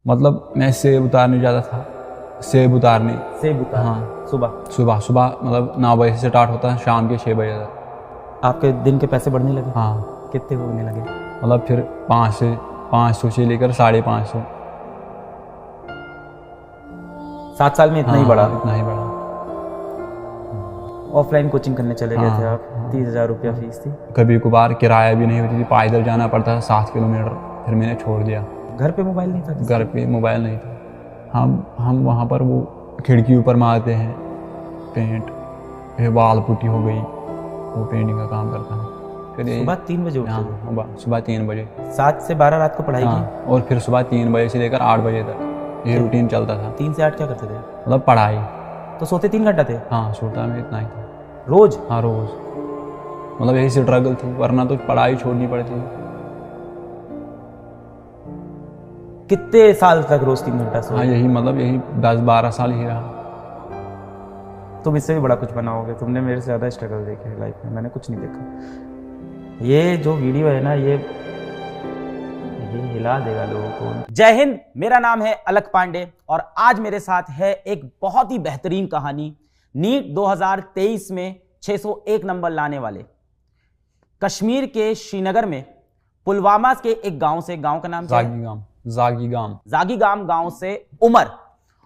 मतलब मैं सेब उतारने जाता था, सेब उतारने। हाँ, सुबह सुबह मतलब 9 बजे से स्टार्ट होता है, शाम के 6 बजे तक। आपके दिन के पैसे बढ़ने लगे? हाँ, कितने होने लगे? मतलब फिर 500 से लेकर 550। 7 साल में इतना ही बढ़ा? इतना ही बढ़ा। ऑफलाइन कोचिंग करने चले गए थे आप? 30,000 रुपया फीस थी। कभी कभार किराया भी नहीं होती थी, पैदल जाना पड़ता था 7 किलोमीटर, फिर मैंने छोड़ दिया। घर पे मोबाइल नहीं था? घर पे मोबाइल नहीं था। हम वहाँ पर वो खिड़की ऊपर मारते हैं पेंट, फिर वाल पुट्टी हो गई, वो पेंटिंग का काम करता है। फिर सुबह 3 बजे उठते थे? सुबह 3 बजे। 7 से 12 रात को पढ़ाई की? और फिर सुबह 3 बजे से लेकर 8 बजे तक ये रूटीन चलता था। 3 से 8 क्या करते थे? मतलब पढ़ाई। तो सोते 3 घंटा थे? हाँ, सोता मैं इतना ही था रोज? हाँ, रोज। मतलब यही स्ट्रगल थी, वरना तो पढ़ाई छोड़नी पड़ती थी। कितने साल तक रोज 3 घंटा सोए? हाँ, यही 10-12 साल ही रहा। तुम इससे भी बड़ा कुछ बनाओगे, तुमने मेरे से ज़्यादा स्ट्रगल देखे हैं लाइफ में, मैंने कुछ नहीं देखा। ये जो वीडियो है ना, ये हिला देगा लोगों को। जय हिंद, मेरा नाम है अलक पांडे और आज मेरे साथ है एक बहुत ही बेहतरीन कहानी। नीट 2023 में 601 नंबर लाने वाले, कश्मीर के श्रीनगर में पुलवामा के एक गांव से, गांव का नाम क्या है? जागीगाम गांव से उमर।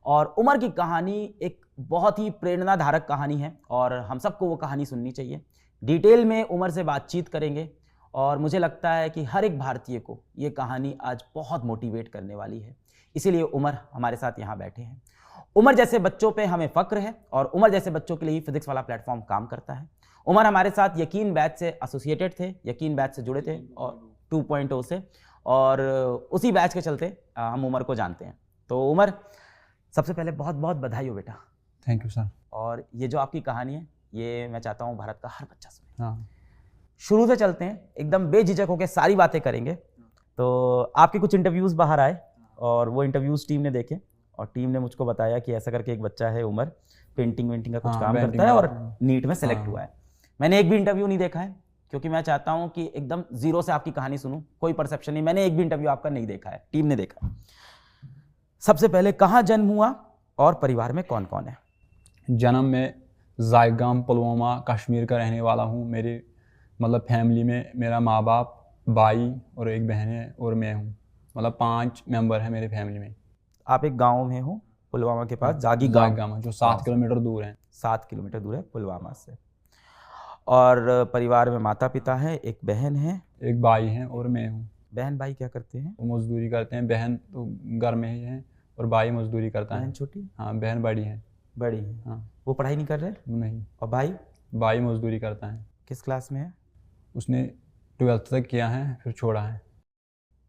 और उमर की कहानी एक बहुत ही प्रेरणाधारक कहानी है और हम सबको वो कहानी सुननी चाहिए। डिटेल में उमर से बातचीत करेंगे और मुझे लगता है कि हर एक भारतीय को ये कहानी आज बहुत मोटिवेट करने वाली है, इसीलिए उमर हमारे साथ यहाँ बैठे हैं। उमर जैसे बच्चों पे हमें फक्र है और उमर जैसे बच्चों के लिए ही फिजिक्स वाला प्लेटफॉर्म काम करता है। उमर हमारे साथ यकीन बैच से एसोसिएटेड थे, यकीन बैच से जुड़े थे और 2.0 से, और उसी बैच के चलते हम उमर को जानते हैं। तो उमर, सबसे पहले बहुत बहुत बधाई हो बेटा। Thank you sir. और ये जो आपकी कहानी है, ये मैं चाहता हूँ भारत का हर बच्चा सुने। हाँ, शुरू से चलते हैं, एकदम बेझिझक होकर सारी बातें करेंगे। तो आपके कुछ इंटरव्यूज़ बाहर आए और वो इंटरव्यूज़ टीम ने देखे और टीम ने मुझको बताया कि ऐसा करके एक बच्चा है उमर, पेंटिंग वेंटिंग का कुछ काम करता है और नीट में सेलेक्ट हुआ है। मैंने एक भी इंटरव्यू नहीं देखा है क्योंकि मैं चाहता हूं कि एकदम जीरो से आपकी कहानी सुनूं, कोई परसेप्शन नहीं। मैंने एक भी इंटरव्यू आपका नहीं देखा है, टीम ने देखा। सबसे पहले, कहाँ जन्म हुआ और परिवार में कौन कौन है? जन्म में जागीगाम पुलवामा कश्मीर का रहने वाला हूँ। मेरे मतलब फैमिली में मेरा माँ बाप, भाई और एक बहन है और मैं हूँ। मतलब 5 मेंबर हैं मेरे फैमिली में। आप एक गांव में हो पुलवामा के पास, जागीगाम, जो 7 किलोमीटर दूर है। 7 किलोमीटर दूर है पुलवामा से। और परिवार में माता पिता है, एक बहन है, एक भाई है और मैं हूँ। बहन भाई क्या करते हैं? वो मजदूरी करते हैं। बहन तो घर में ही है और भाई मजदूरी करता है। बहन छोटी? हाँ, बहन बड़ी है। बड़ी है। हाँ। वो पढ़ाई नहीं कर रहे? नहीं। और भाई? भाई मजदूरी करता है। किस क्लास में है? उसने 12th तक किया है, फिर छोड़ा है।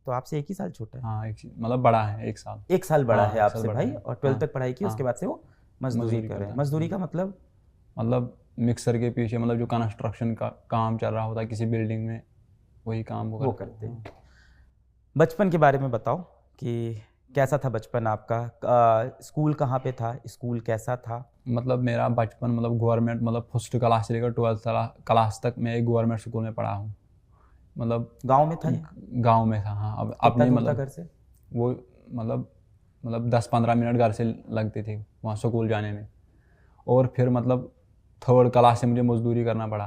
तो आपसे 1 ही साल छोटा है? हाँ, मतलब बड़ा है 1 साल। 1 साल बड़ा हाँ, है आपसे भाई। और 12th तक पढ़ाई की, उसके बाद से वो मजदूरी कर रहे हैं। मजदूरी का मतलब मिक्सर के पीछे, मतलब जो कंस्ट्रक्शन का काम चल रहा होता है किसी बिल्डिंग में, वही काम वो करते हैं। बचपन के बारे में बताओ कि कैसा था बचपन आपका? स्कूल कहाँ पे था? स्कूल कैसा था? मतलब मेरा बचपन मतलब गवर्नमेंट, मतलब फर्स्ट क्लास से लेकर 12th क्लास तक मैं एक गवर्नमेंट स्कूल में पढ़ा हूँ। मतलब गांव में था? गांव में था। हाँ, अब अपने मतलब घर से वो मतलब 10-15 मिनट घर से लगते थे वहाँ स्कूल जाने में। और फिर मतलब 3rd क्लास से मुझे मजदूरी करना पड़ा।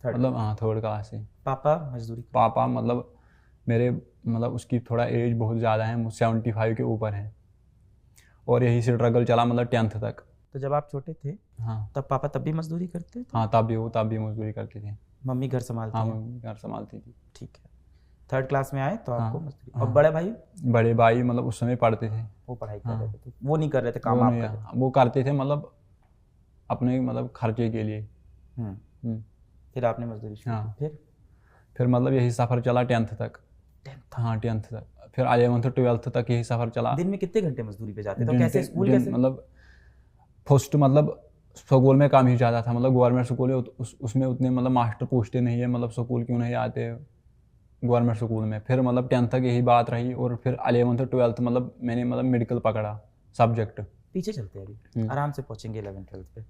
मतलब हाँ, 3rd क्लास से। पापा मजदूरी? पापा मतलब मेरे मतलब उसकी थोड़ा एज बहुत ज़्यादा है, 75 के ऊपर है। और यही से स्ट्रगल चला मतलब 10th तक। तो जब आप छोटे थे, हाँ, तब पापा तब भी मजदूरी करते थे? हाँ, तब भी मजदूरी करती थी। मम्मी घर संभालती? हाँ, मम्मी घर संभालती थी। ठीक है। 3rd क्लास में आए तो आपको मजदूरी। और बड़े भाई मतलब उस समय पढ़ते थे। वो पढ़ाई कर रहे थे? वो नहीं कर रहे थे काम? आप कर रहे थे? वो करते थे मतलब अपने मतलब खर्चे के लिए। फिर आपने मजदूरी शुरू की? फिर मतलब यही सफ़र चला 10th तक। हाँ, 10th तक। फिर 11th 12th तक यही सफ़र चला। दिन में कितने घंटे मजदूरी पे जाते थे? कैसे स्कूल कैसे? मतलब फर्स्ट मतलब स्कूल में काम ही ज़्यादा था। मतलब गवर्नमेंट स्कूल है, उसमें उतने मतलब मास्टर पूछते नहीं है मतलब स्कूल क्यों नहीं आते गवर्नमेंट स्कूल में। फिर मतलब 10th तक यही बात रही और फिर 11th 12th मतलब मैंने मतलब मेडिकल पकड़ा सब्जेक्ट। पीछे चलते हैं, अभी आराम से पहुँचेंगे 11th 12th पे।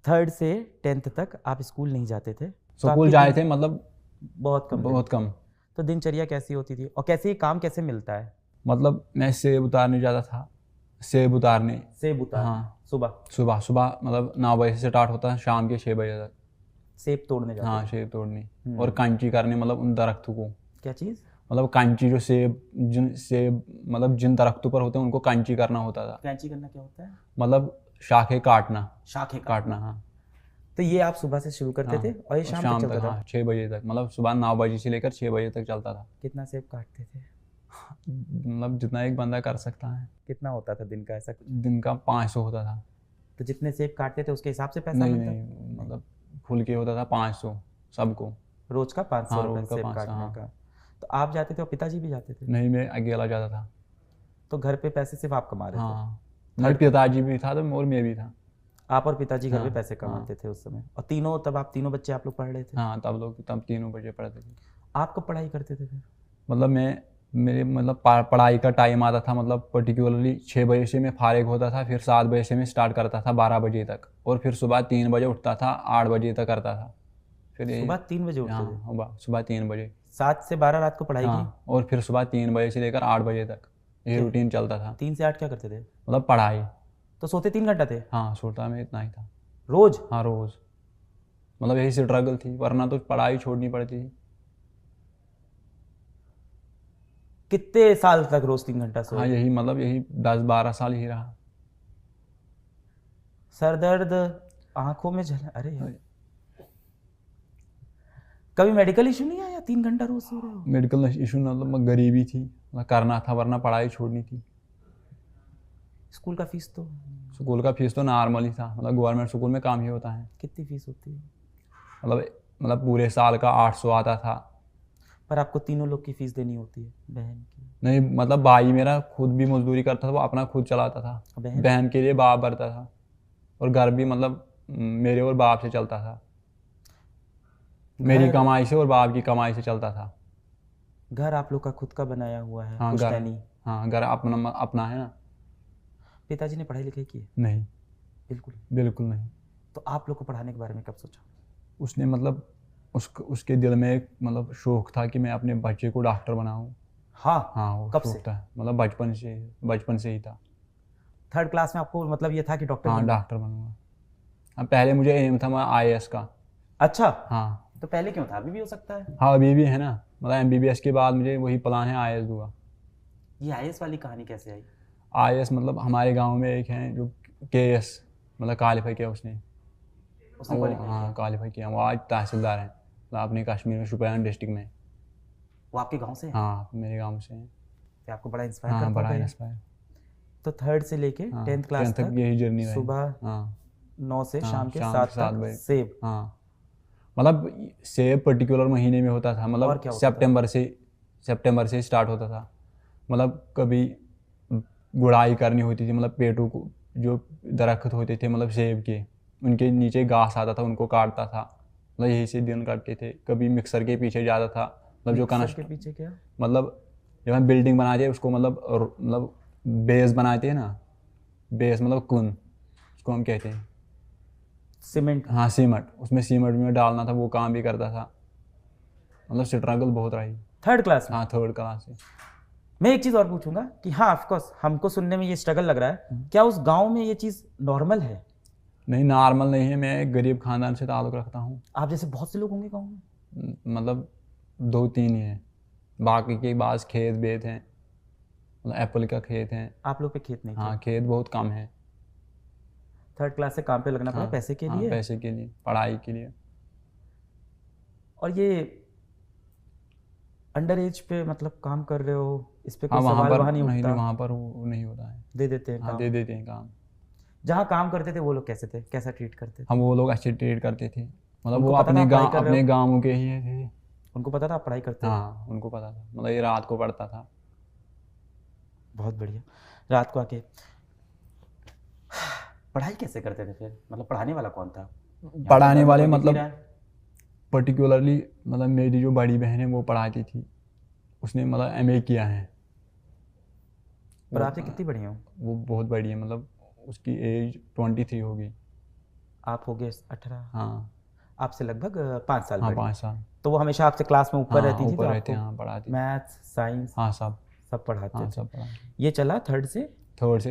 3rd से 10th तक आप स्कूल नहीं जाते थे? स्कूल जाए थे मतलब बहुत कम। बहुत कम। तो दिनचर्या कैसी होती थी और कैसे काम कैसे मिलता है? मतलब मैं सेब उतारने जाता था, सेब उतारने। सेब उतार हाँ, सुबह सुबह सुबह मतलब 9 बजे से स्टार्ट होता है, शाम के 6 बजे तक। सेब तोड़ने जाते हाँ, थे। सेब तोड़ने और कांची करने, मतलब उन दरख्तों को, क्या चीज? मतलब कांची, जो सेब मतलब जिन दरख्तों पर होते हैं उनको कांची करना होता था। कैंची करना क्या होता है? मतलब शाखें काटना, शाखें काटना। हाँ तो ये आप सुबह से शुरू करते थे और ये शाम तक चलता था? हाँ 6 बजे तक, मतलब सुबह 9 बजे से लेकर 6 बजे तक चलता था। कितना सेब काटते थे? मतलब जितना एक बंदा कर सकता है। कितना होता था दिन का ऐसा? दिन का 500 होता था। तो जितने सेब काटते थे उसके हिसाब से पैसा नहीं मिलता? नहीं, मतलब फुल के होता था 500 सबको। रोज का 500 हाँ, रुपये रोज का सेब 500। काटने हाँ, का। तो आप जाते थे और पिताजी भी जाते थे? नहीं, मैं अकेला जाता था। तो घर पे पैसे सिर्फ आप कमा रहे थे? हाँ, नहीं, पिताजी भी था तो और मैं भी था। आप और पिताजी घर पे हाँ, पैसे कमाते थे उस समय? और तीनों, तब आप तीनों बच्चे आप लोग पढ़ रहे थे? हाँ, तब 3 बजे पढ़ते थे। आप कब पढ़ाई करते थे फिर? मतलब मेरे मतलब पढ़ाई का टाइम आता था, मतलब पर्टिकुलरली 6 बजे से मैं फारिग होता था, फिर 7 बजे से मैं स्टार्ट करता था 12 बजे तक, और फिर सुबह 3 बजे उठता था, 8 बजे तक करता था। फिर यही। सुबह 3 बजे उठते थे? हाँ, सुबह 3 बजे। 7 से 12 रात को पढ़ाई की? हाँ, और फिर सुबह 3 बजे से लेकर 8 बजे तक ये क्या? रूटीन चलता था। 3 से 8 क्या करते थे? मतलब पढ़ाई। तो सोते 3 घंटा थे हाँ, सोता मैं इतना ही था। रोज? हाँ, रोज़। मतलब यही स्ट्रगल थी, वरना तो पढ़ाई छोड़नी पड़ती थी। कितने साल तक रोज 3 घंटा हाँ, सोए? यही मतलब यही 10-12 साल ही रहा। सर दर्द, आंखों में जलन, अरे यार। कभी मेडिकल इशू नहीं आया? 3 घंटा रोज सो रहे हो? मेडिकल इशू मतलब गरीबी थी, मतलब करना था, वरना पढ़ाई छोड़नी थी। स्कूल का फीस तो? स्कूल का फीस तो नॉर्मल ही था, मतलब गवर्नमेंट स्कूल में काम ही होता है। कितनी फीस होती है? मतलब पूरे साल का 800 आता था। पर आपको तीनों लोग की फीस देनी होती है, बहन की? नहीं, मतलब भाई मेरा खुद भी मजदूरी करता था, वो अपना खुद चलाता था। बहन? बहन के लिए बाप भरता था, और घर भी मतलब मेरे और बाप से चलता था। मेरी घर? कमाई से और बाप की कमाई से चलता था। घर आप लोग का खुद का बनाया हुआ है? हाँ, घर। पुश्तैनी? हाँ, घर अपना अपना है ना। पिताजी ने पढ़ाई लिखाई की है? नहीं, बिल्कुल। बिल्कुल नहीं। तो आप लोग को पढ़ाने के बारे में कब सोचा? उसने मतलब उसके दिल में एक मतलब शौक था कि मैं अपने बच्चे को डॉक्टर बनाऊं। हाँ। हाँ, वो कब शौक से? था, मतलब बचपन से ही था। 3rd क्लास में आपको मतलब ये था कि डॉक्टर हाँ, बनना? डॉक्टर बनूंगा। हाँ, पहले मुझे एम था मैं IAS का। अच्छा। हाँ। तो पहले क्यों था? अभी भी हो सकता है। हाँ, अभी भी है ना, मतलब MBBS के बाद मुझे वही प्लान है, IAS दूंगा। ये IAS वाली कहानी कैसे आई? IAS मतलब हमारे गांव में एक है जो KS मतलब क्वालिफाई किया उसने। उसने वो क्वालिफाई हाँ किया? क्वालिफाई किया, वो आज तहसीलदार हैं, मतलब अपने कश्मीर में शोपियान डिस्ट्रिक्ट में। वो आपके गांव से है? हाँ, मेरे गांव से हैं। तो आपको बड़ा इंस्पायर हाँ, करता बड़ा होगा ये। इंस्पायर। तो 3rd से लेके हाँ, 10th क्लास 10th तक तक यही जर्नी रही। सुबह हाँ 9 से हाँ, शाम के शाम 7 के 7 तक बजे। सेब? हाँ, मतलब सेब पर्टिकुलर महीने में होता था, और मतलब क्या होता था? सितंबर से स्टार्ट होता था। मतलब कभी गुड़ाई करनी होती थी, मतलब पेड़ों को, जो दरख्त होते थे मतलब सेब के, उनके नीचे घास आता था, उनको काटता था, मतलब यही से दिन काटते थे। कभी मिक्सर के पीछे जाता था, मतलब जो मिक्सर कनस्ट के पीछे क्या? मतलब जब हम बिल्डिंग बनाते हैं उसको, मतलब बेस बनाते हैं ना, बेस मतलब कुन, उसको हम कहते हैं। सीमेंट? हाँ, सीमेंट, उसमें सीमेंट में डालना था, वो काम भी करता था। मतलब स्ट्रगल बहुत रही। 3rd क्लास में? हाँ, 3rd क्लास से। मैं एक चीज और पूछूंगा कि हाँ ऑफकोर्स हमको सुनने में ये स्ट्रगल लग रहा है, क्या उस गांव में ये चीज नॉर्मल है? नहीं, नॉर्मल नहीं है, मैं एक गरीब खानदान से ताल्लुक़ रखता हूँ। आप जैसे बहुत से लोग होंगे गांव में। मतलब 2-3 ही हैं, बाकी के पास खेत बेत हैं, मतलब एप्पल का खेत है। आप लोग पे खेत नहीं थे? हाँ, खेत बहुत कम है। 3rd क्लास से काम पे लगना पड़ा हाँ, पैसे के हाँ, लिए? पैसे के लिए, पढ़ाई के लिए। और ये अंडर एज पे मतलब काम कर रहे हो, इस पे हाँ, कोई वहाँ सवाल पर वहाँ नहीं नहीं, उठता? वहाँ पर वो नहीं होता है। दे देते हैं हाँ, काम? दे देते हैं काम। जहाँ काम करते थे वो लोग कैसे थे, कैसा ट्रीट करते थे? हम वो लोग अच्छे ट्रीट करते थे, मतलब उनको वो पता था आप पढ़ाई कर रहे अपने हो? गाँव के ही थे। उनको पता था आप पढ़ाई करते हो? हाँ, उनको पता था, मतलब ये रात को पढ़ता था। बहुत बढ़िया। रात को आके पढ़ाई कैसे करते थे फिर? मतलब पढ़ाने वाला कौन था? यहाँ तो पढ़ाने घर में वाले कोई दिख नहीं मतलब रहा है। पर्टिकुलरली मतलब मेरी जो बड़ी बहन है वो पढ़ाती थी, उसने मतलब MA किया है। पर वो आपसे कितनी बड़ी हो? वो बहुत बड़ी है, मतलब उसकी एज 23 होगी। आप हो गए 18? हाँ। आपसे लगभग 5 साल हाँ, बड़ी। 5 साल। तो वो हमेशा आपसे क्लास में ऊपर हाँ, रहती थी, तो ऊपर रहते आपको हैं, हाँ, पढ़ाती थी। मैथ्स साइंस हाँ, सब। सब पढ़ाते हाँ थे। सब पढ़ा। ये चला थर्ड से थर्ड से